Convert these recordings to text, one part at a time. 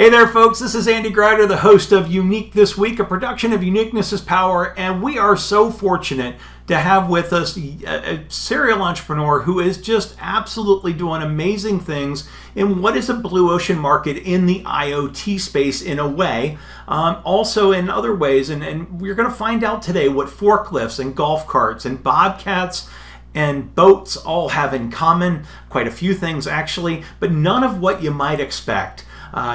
Hey there, folks. This is Andy Grider, the host of Unique This Week, a production of Uniqueness is Power, and we are so fortunate to have with us a serial entrepreneur who is just absolutely doing amazing things in what is a blue ocean market in the IoT space in a way, also in other ways. And we're going to find out today what forklifts and golf carts and bobcats and boats all have in common. Quite a few things, actually, but none of what you might expect.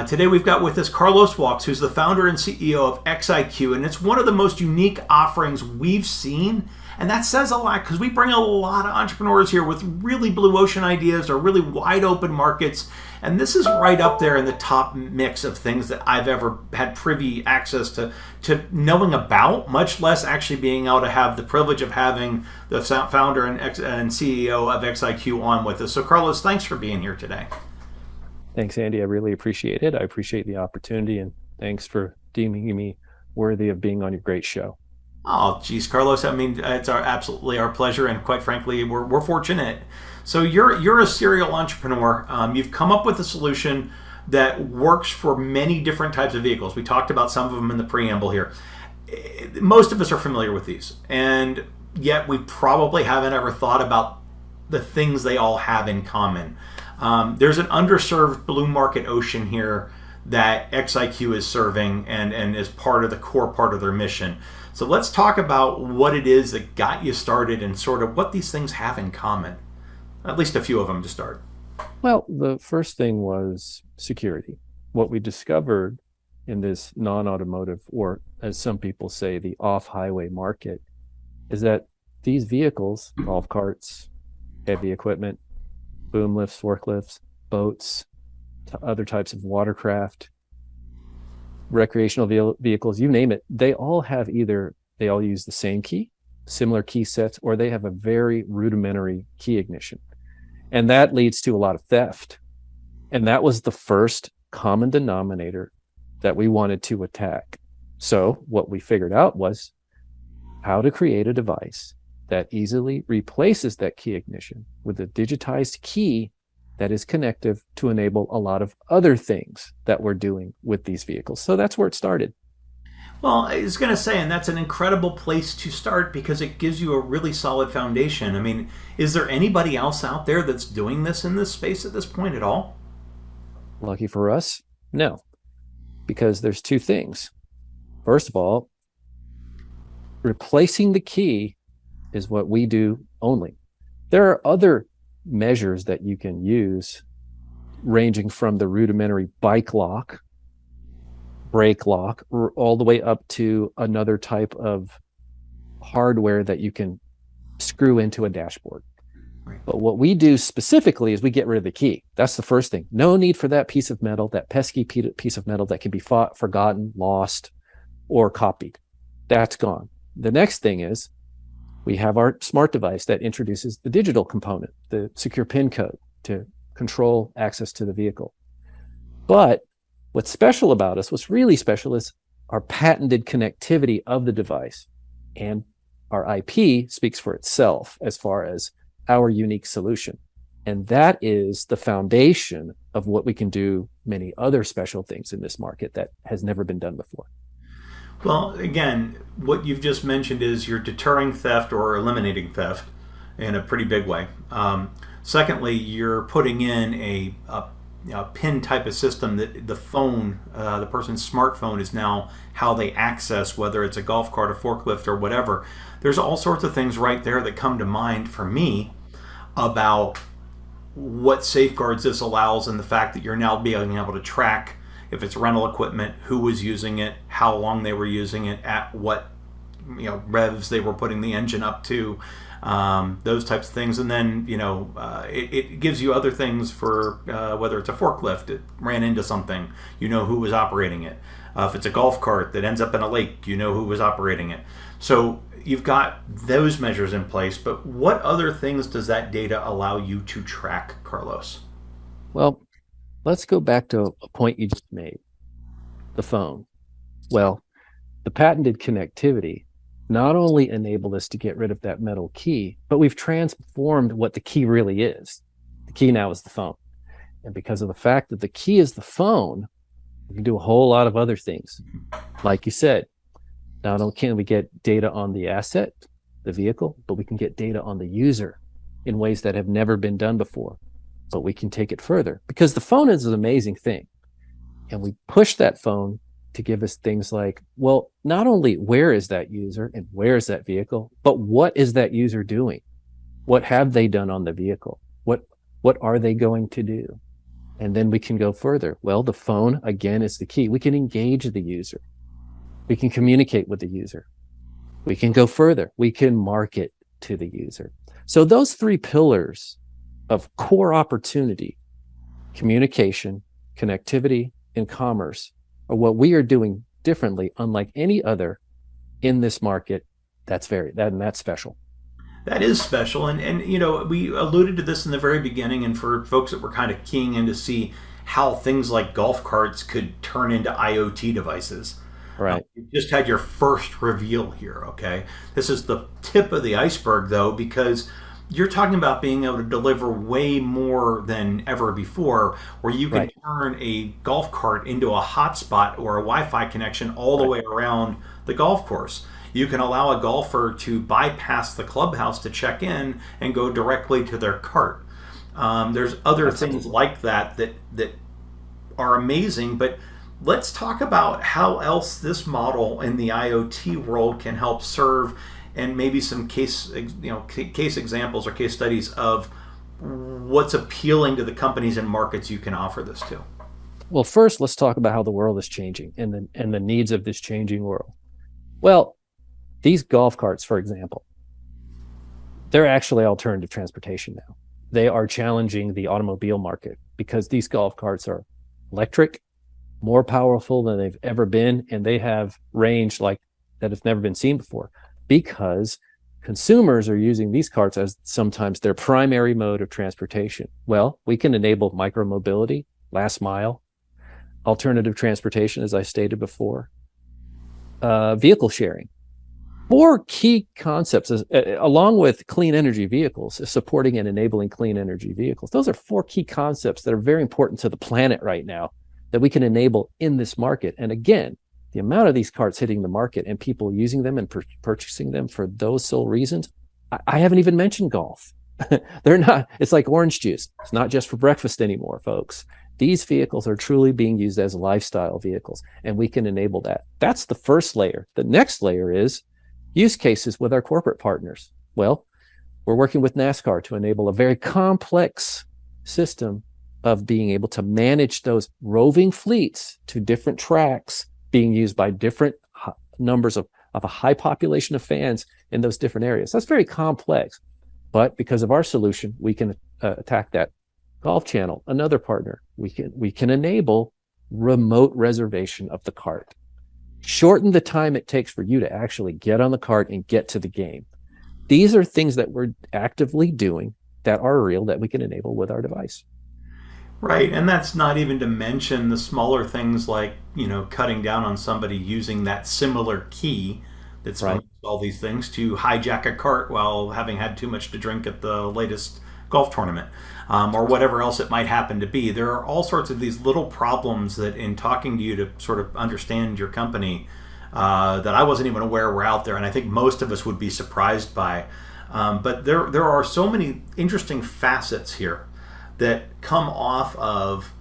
Today we've got with us Karlos Walkes, who's the founder and CEO of XiQ, and it's one of the most unique offerings we've seen. And that says a lot because we bring a lot of entrepreneurs here with really blue ocean ideas or really wide open markets. And this is right up there in the top mix of things that I've ever had privy access to knowing about, much less actually being able to have the privilege of having the founder and CEO of XiQ on with us. So Karlos, thanks for being here today. Thanks, Andy. I really appreciate it. I appreciate the opportunity, and thanks for deeming me worthy of being on your great show. Oh, geez, Karlos. I mean, it's absolutely our pleasure, and quite frankly, we're fortunate. So you're a serial entrepreneur. You've come up with a solution that works for many different types of vehicles. We talked about some of them in the preamble here. Most of us are familiar with these, and yet we probably haven't ever thought about the things they all have in common. There's an underserved blue market ocean here that XiQ is serving and is part of the core part of their mission. So let's talk about what it is that got you started and sort of what these things have in common. At least a few of them to start. Well, the first thing was security. What we discovered in this non-automotive, or as some people say, the off-highway market, is that these vehicles, golf carts, heavy equipment, boom lifts, forklifts, boats, other types of watercraft, recreational vehicles, you name it, they all use the same key, similar key sets, or they have a very rudimentary key ignition. And that leads to a lot of theft. And that was the first common denominator that we wanted to attack. So what we figured out was how to create a device that easily replaces that key ignition with a digitized key that is connective to enable a lot of other things that we're doing with these vehicles. So that's where it started. Well, I was going to say, and that's an incredible place to start because it gives you a really solid foundation. I mean, is there anybody else out there that's doing this in this space at this point at all? Lucky for us, no, because there's two things. First of all, replacing the key is what we do only. There are other measures that you can use, ranging from the rudimentary bike lock, brake lock, all the way up to another type of hardware that you can screw into a dashboard. Right. But what we do specifically is we get rid of the key. That's the first thing. No need for that piece of metal, that pesky piece of metal that can be forgotten, lost, or copied. That's gone. The next thing is we have our smart device that introduces the digital component, the secure PIN code to control access to the vehicle. But what's special about us, what's really special, is our patented connectivity of the device. And our IP speaks for itself as far as our unique solution. And that is the foundation of what we can do many other special things in this market that has never been done before. Well, again, what you've just mentioned is you're deterring theft or eliminating theft in a pretty big way. Secondly, you're putting in a PIN type of system that the phone, the person's smartphone, is now how they access, whether it's a golf cart, a forklift, or whatever. There's all sorts of things right there that come to mind for me about what safeguards this allows, and the fact that you're now being able to track, if it's rental equipment, who was using it, how long they were using it, at what revs they were putting the engine up to, those types of things. And then it gives you other things for whether it's a forklift, it ran into something, who was operating it. If it's a golf cart that ends up in a lake, who was operating it. So you've got those measures in place, but what other things does that data allow you to track, Karlos? Well, let's go back to a point you just made, the phone. Well, the patented connectivity not only enabled us to get rid of that metal key, but we've transformed what the key really is. The key now is the phone. And because of the fact that the key is the phone, We can do a whole lot of other things. Like you said, not only can we get data on the asset, the vehicle, but we can get data on the user in ways that have never been done before. But we can take it further because the phone is an amazing thing. And we push that phone to give us things like, well, not only where is that user and where is that vehicle, but what is that user doing? What have they done on the vehicle? What are they going to do? And then we can go further. Well, the phone, again, is the key. We can engage the user. We can communicate with the user. We can go further. We can market to the user. So those three pillars of core opportunity, communication, connectivity, and commerce, are what we are doing differently, unlike any other in this market. That's special. That is special, and we alluded to this in the very beginning, and for folks that were kind of keying in to see how things like golf carts could turn into IoT devices. Right. You just had your first reveal here, okay? This is the tip of the iceberg, though, because you're talking about being able to deliver way more than ever before, where you can Right. turn a golf cart into a hotspot or a Wi-Fi connection all the Right. way around the golf course. You can allow a golfer to bypass the clubhouse to check in and go directly to their cart. There's other things Absolutely. like that are amazing, but let's talk about how else this model in the IoT world can help serve, and maybe some case examples or case studies of what's appealing to the companies and markets you can offer this to. Well, first, let's talk about how the world is changing and the needs of this changing world. Well, these golf carts, for example, they're actually alternative transportation now. They are challenging the automobile market because these golf carts are electric, more powerful than they've ever been, and they have range like that has never been seen before because consumers are using these carts as sometimes their primary mode of transportation. Well, we can enable micromobility, last mile, alternative transportation, as I stated before, vehicle sharing. Four key concepts, along with clean energy vehicles, supporting and enabling clean energy vehicles. Those are four key concepts that are very important to the planet right now that we can enable in this market. And again, the amount of these carts hitting the market and people using them and purchasing them for those sole reasons, I haven't even mentioned golf. They're not, it's like orange juice. It's not just for breakfast anymore, folks. These vehicles are truly being used as lifestyle vehicles, and we can enable that. That's the first layer. The next layer is use cases with our corporate partners. Well, we're working with NASCAR to enable a very complex system of being able to manage those roving fleets to different tracks being used by different numbers of a high population of fans in those different areas. That's very complex. But because of our solution, we can attack that. Golf Channel, another partner, we can enable remote reservation of the cart. Shorten the time it takes for you to actually get on the cart and get to the game. These are things that we're actively doing that are real that we can enable with our device. Right, and that's not even to mention the smaller things like, cutting down on somebody using that similar key that's Right. all these things to hijack a cart while having had too much to drink at the latest golf tournament, or whatever else it might happen to be. There are all sorts of these little problems that, in talking to you to sort of understand your company, that I wasn't even aware were out there, and I think most of us would be surprised by. But there are so many interesting facets here that come off of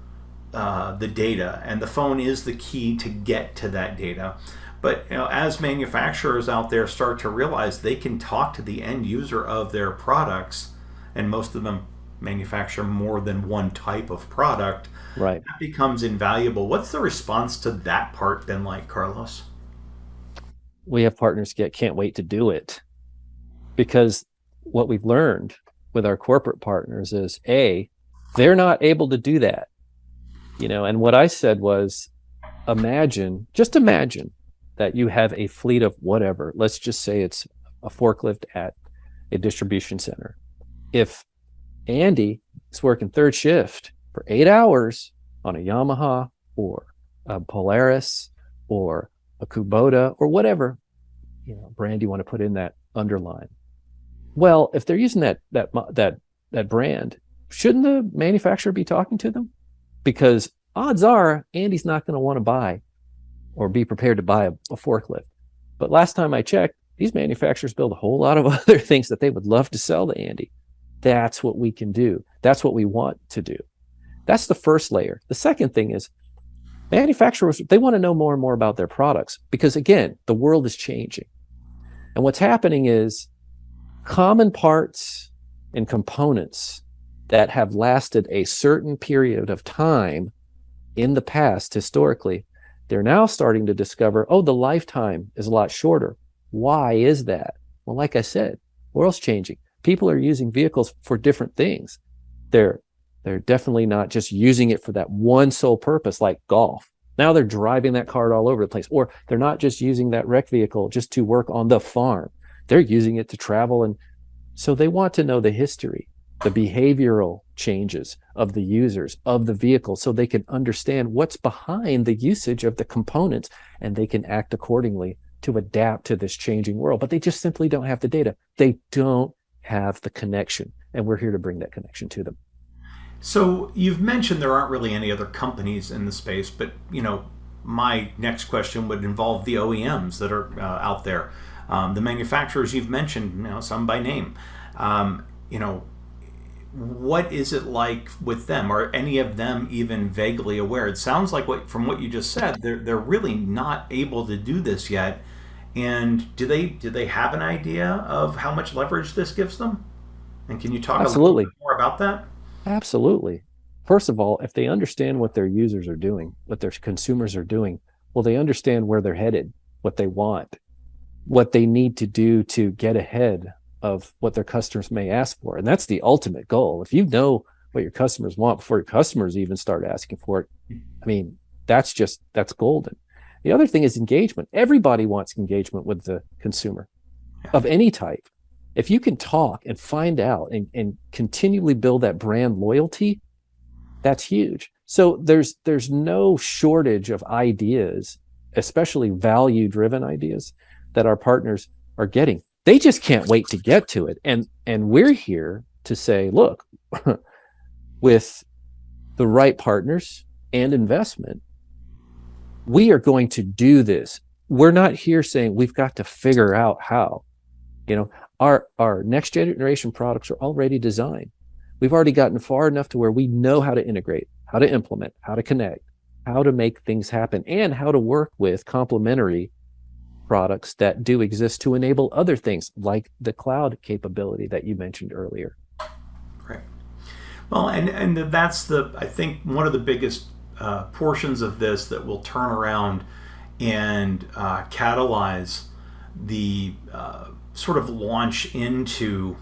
the data, and the phone is the key to get to that data. But as manufacturers out there start to realize they can talk to the end user of their products, and most of them manufacture more than one type of product, Right. that becomes invaluable. What's the response to that part been like, Carlos? We have partners can't wait to do it because what we've learned with our corporate partners is they're not able to do that. And what I said was, just imagine that you have a fleet of whatever. Let's just say it's a forklift at a distribution center. If Andy is working third shift for 8 hours on a Yamaha or a Polaris or a Kubota or whatever, brand you want to put in that underline. Well, if they're using that brand, shouldn't the manufacturer be talking to them? Because odds are Andy's not going to want to buy or be prepared to buy a forklift. But last time I checked, these manufacturers build a whole lot of other things that they would love to sell to Andy. That's what we can do. That's what we want to do. That's the first layer. The second thing is manufacturers, they want to know more and more about their products because, again, the world is changing. And what's happening is common parts and components that have lasted a certain period of time in the past, historically, they're now starting to discover, oh, the lifetime is a lot shorter. Why is that? Well, like I said, the world's changing. People are using vehicles for different things. They're definitely not just using it for that one sole purpose, like golf. Now they're driving that car all over the place. Or they're not just using that rec vehicle just to work on the farm. They're using it to travel. And so they want to know the history, the behavioral changes of the users of the vehicle so they can understand what's behind the usage of the components and they can act accordingly to adapt to this changing world. But they just simply don't have the data. They don't have the connection. And we're here to bring that connection to them. So you've mentioned there aren't really any other companies in the space, but my next question would involve the OEMs that are out there, the manufacturers you've mentioned, some by name. What is it like with them? Are any of them even vaguely aware? It sounds like from what you just said, they're really not able to do this yet. And do they have an idea of how much leverage this gives them? And can you talk a little bit more about that? Absolutely. First of all, if they understand what their users are doing, what their consumers are doing, well, they understand where they're headed, what they want, what they need to do to get ahead of what their customers may ask for. And that's the ultimate goal. If you know what your customers want before your customers even start asking for it, I mean, that's golden. The other thing is engagement. Everybody wants engagement with the consumer of any type. If you can talk and find out and continually build that brand loyalty, that's huge. So there's no shortage of ideas, especially value-driven ideas that our partners are getting. They just can't wait to get to it. And we're here to say, look, with the right partners and investment, we are going to do this. We're not here saying we've got to figure out how. Our next generation products are already designed. We've already gotten far enough to where we know how to integrate, how to implement, how to connect, how to make things happen, and how to work with complementary products that do exist to enable other things like the cloud capability that you mentioned earlier. Right. Well, and that's I think one of the biggest portions of this that will turn around and catalyze the sort of launch into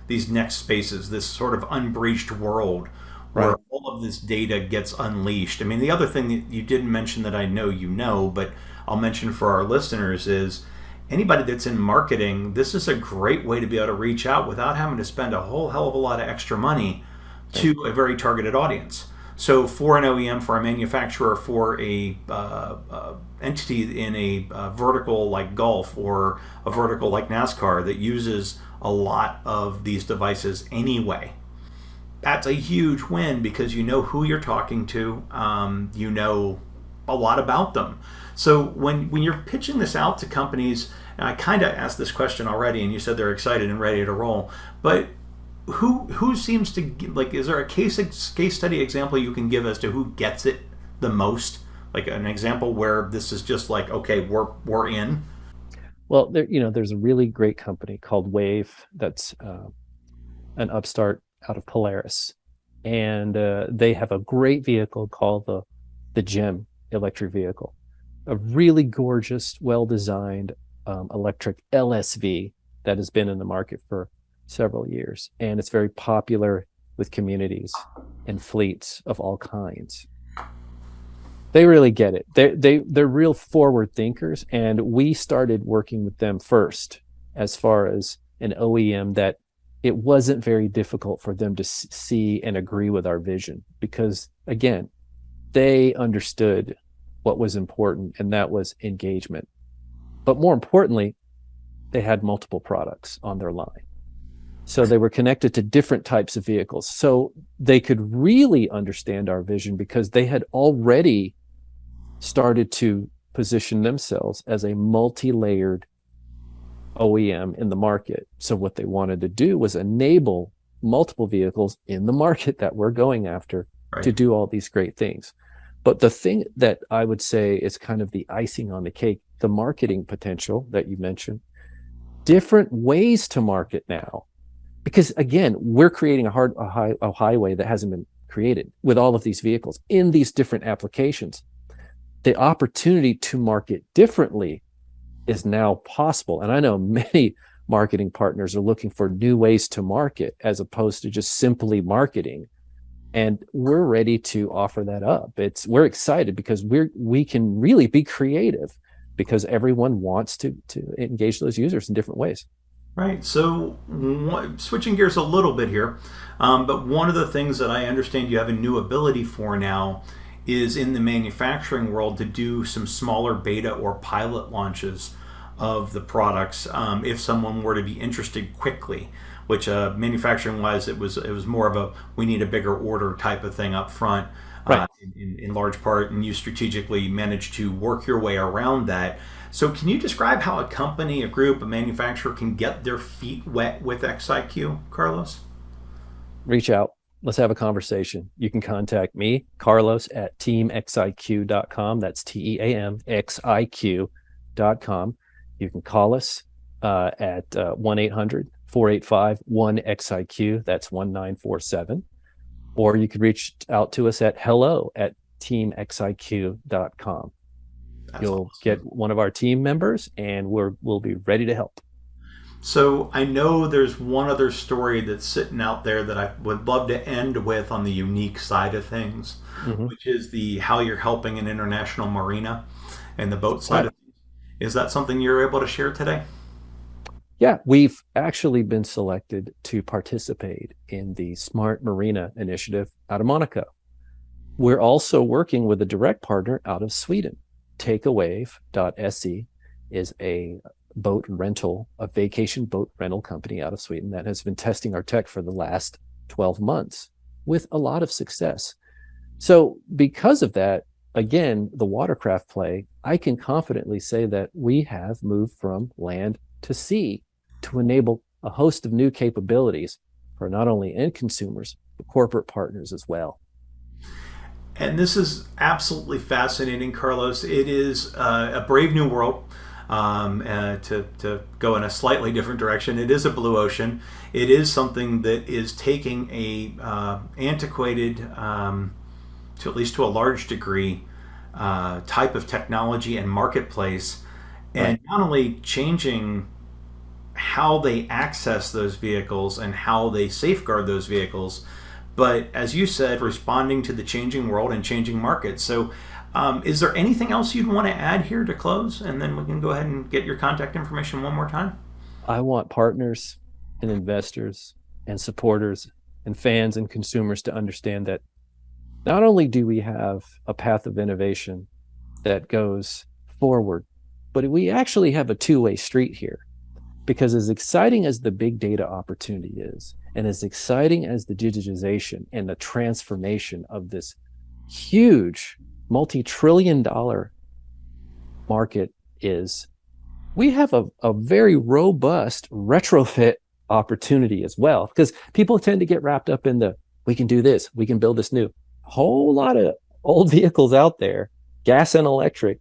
these next spaces, this sort of unbreached world where Right. all of this data gets unleashed. I mean, the other thing that you didn't mention that I know, but I'll mention for our listeners is anybody that's in marketing, this is a great way to be able to reach out without having to spend a whole hell of a lot of extra money to a very targeted audience. So for an OEM, for a manufacturer, for a entity in a vertical like golf or a vertical like NASCAR that uses a lot of these devices anyway, that's a huge win because you know who you're talking to, you know a lot about them. So when you're pitching this out to companies, and I kind of asked this question already, and you said they're excited and ready to roll, but who seems to is there a case study example you can give as to who gets it the most, like an example where this is just like, okay, we're in? Well, there's a really great company called Wave that's an upstart out of Polaris, and they have a great vehicle called the GEM electric vehicle, a really gorgeous, well-designed electric LSV that has been in the market for several years, and it's very popular with communities and fleets of all kinds. They really get it. They're real forward thinkers, and we started working with them first as far as an OEM that it wasn't very difficult for them to see and agree with our vision because, again, they understood what was important, and that was engagement. But more importantly, they had multiple products on their line. So they were connected to different types of vehicles. So they could really understand our vision because they had already started to position themselves as a multi-layered OEM in the market. So what they wanted to do was enable multiple vehicles in the market that we're going after to Right. do all these great things. But the thing that I would say is kind of the icing on the cake, the marketing potential that you mentioned, different ways to market now. Because again, we're creating a highway that hasn't been created with all of these vehicles in these different applications. The opportunity to market differently is now possible. And I know many marketing partners are looking for new ways to market as opposed to just simply marketing. And we're ready to offer that up. We're excited because we can really be creative because everyone wants to engage those users in different ways. Right. So, switching gears a little bit here, but one of the things that I understand you have a new ability for now is in the manufacturing world to do some smaller beta or pilot launches of the products if someone were to be interested quickly. Which manufacturing wise, it was more of a we need a bigger order type of thing up front. Right. In large part, and you strategically managed to work your way around that. So, can you describe how a company, a group, a manufacturer can get their feet wet with XiQ, Carlos? Reach out. Let's have a conversation. You can contact me, Carlos, at teamxiq.com. That's TEAMXIQ.com. You can call us at 1-800-485-1XIQ. That's 1947. Or you could reach out to us at hello@teamxiq.com. That's You'll get awesome. one of our team members and we'll be ready to help. So, I know there's one other story that's sitting out there that I would love to end with on the unique side of things, Mm-hmm. which is the how you're helping an international marina and the boat side Right. of things. Is that something you're able to share today? Yeah, we've actually been selected to participate in the Smart Marina initiative out of Monaco. We're also working with a direct partner out of Sweden. Takeawave.se is a vacation boat rental company out of Sweden that has been testing our tech for the last 12 months with a lot of success. So, because of that, again, the watercraft play, I can confidently say that we have moved from land to sea to enable a host of new capabilities for not only end consumers, but corporate partners as well. And this is absolutely fascinating, Carlos. It is a brave new world. To go in a slightly different direction, it is a blue ocean. It is something that is taking a antiquated, to at least to a large degree, type of technology and marketplace, Right. and not only changing how they access those vehicles and how they safeguard those vehicles, but as you said, responding to the changing world and changing markets. So, is there anything else you'd want to add here to close? And then we can go ahead and get your contact information one more time. I want partners and investors and supporters and fans and consumers to understand that not only do we have a path of innovation that goes forward, but we actually have a two-way street here. Because as exciting as the big data opportunity is, and as exciting as the digitization and the transformation of this huge multi-trillion-dollar market is, we have a very robust retrofit opportunity as well. Because people tend to get wrapped up in the, we can do this, we can build this new. A whole lot of old vehicles out there, gas and electric,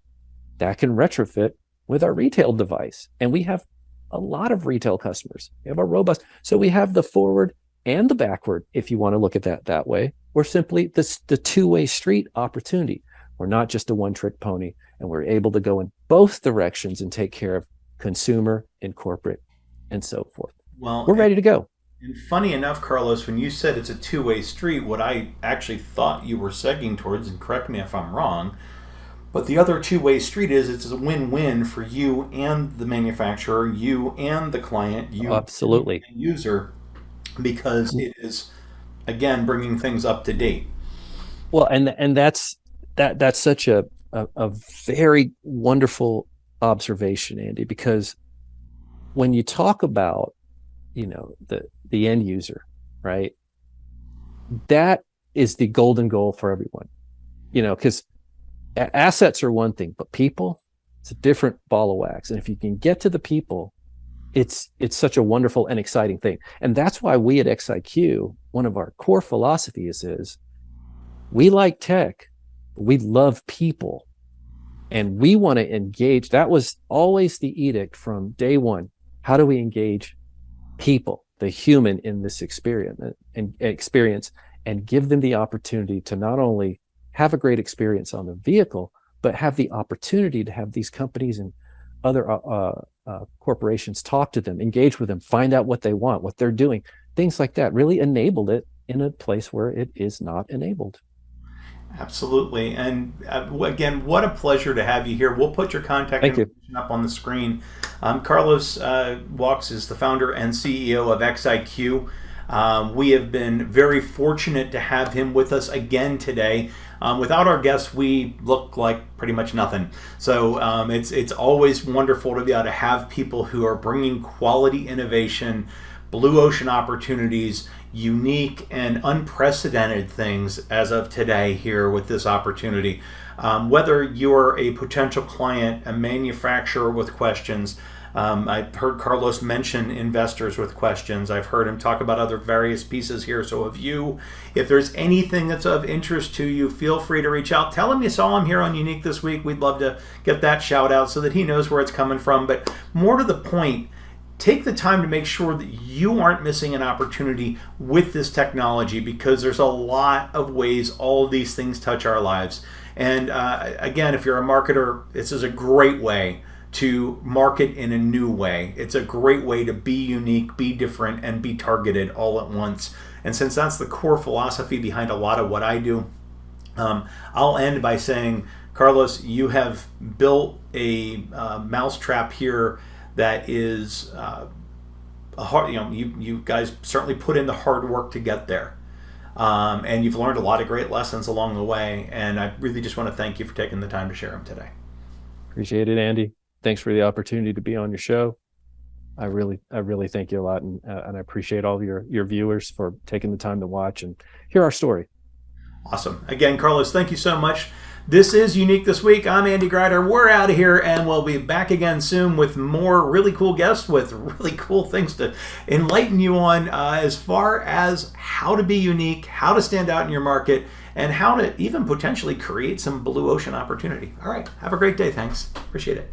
that can retrofit with our retail device. And we have a lot of retail customers. We have a robust, so we have the forward and the backward, if you want to look at that way. We're simply the two-way street opportunity. We're not just a one-trick pony, and we're able to go in both directions and take care of consumer and corporate and so forth. Well, We're ready to go. and funny enough, Carlos, when you said it's a two-way street, what I actually thought you were segging towards, and correct me if I'm wrong, but the other two-way street is it's a win-win for you and the manufacturer, you and the client, you and Absolutely. the user, because it is again bringing things up to date. Well, and that's such a very wonderful observation, Andy, because when you talk about the the end user, right? That is the golden goal for everyone, because assets are one thing, but people, it's a different ball of wax. And if you can get to the people, it's such a wonderful and exciting thing. And that's why we at XiQ, one of our core philosophies is we like tech, but we love people. And we want to engage. That was always the edict from day one. How do we engage people, the human in this experience, and give them the opportunity to not only have a great experience on the vehicle, but have the opportunity to have these companies and other corporations talk to them, engage with them, find out what they want, what they're doing, things like that. Really enabled it in a place where it is not enabled. Absolutely. And again, what a pleasure to have you here. We'll put your contact information up on the screen. Karlos Walkes is the founder and CEO of XiQ. We have been very fortunate to have him with us again today. Without our guests, we look like pretty much nothing. So it's always wonderful to be able to have people who are bringing quality innovation, blue ocean opportunities, unique and unprecedented things as of today here with this opportunity. Whether you're a potential client, a manufacturer with questions, I've heard Karlos mention investors with questions. I've heard him talk about other various pieces here. So if there's anything that's of interest to you, feel free to reach out. Tell him you saw him here on Unique this week. We'd love to get that shout out so that he knows where it's coming from. But more to the point, take the time to make sure that you aren't missing an opportunity with this technology, because there's a lot of ways all of these things touch our lives. And again, if you're a marketer, this is a great way to market in a new way. It's a great way to be unique, be different, and be targeted all at once. And since that's the core philosophy behind a lot of what I do, I'll end by saying, Karlos, you have built a mousetrap here that is a hard. You guys certainly put in the hard work to get there, and you've learned a lot of great lessons along the way. And I really just want to thank you for taking the time to share them today. Appreciate it, Andy. Thanks for the opportunity to be on your show. I really thank you a lot, and I appreciate all of your viewers for taking the time to watch and hear our story. Awesome. Again, Karlos, thank you so much. This is Unique This Week. I'm Andy Grider. We're out of here, and we'll be back again soon with more really cool guests with really cool things to enlighten you on as far as how to be unique, how to stand out in your market, and how to even potentially create some blue ocean opportunity. All right. Have a great day. Thanks. Appreciate it.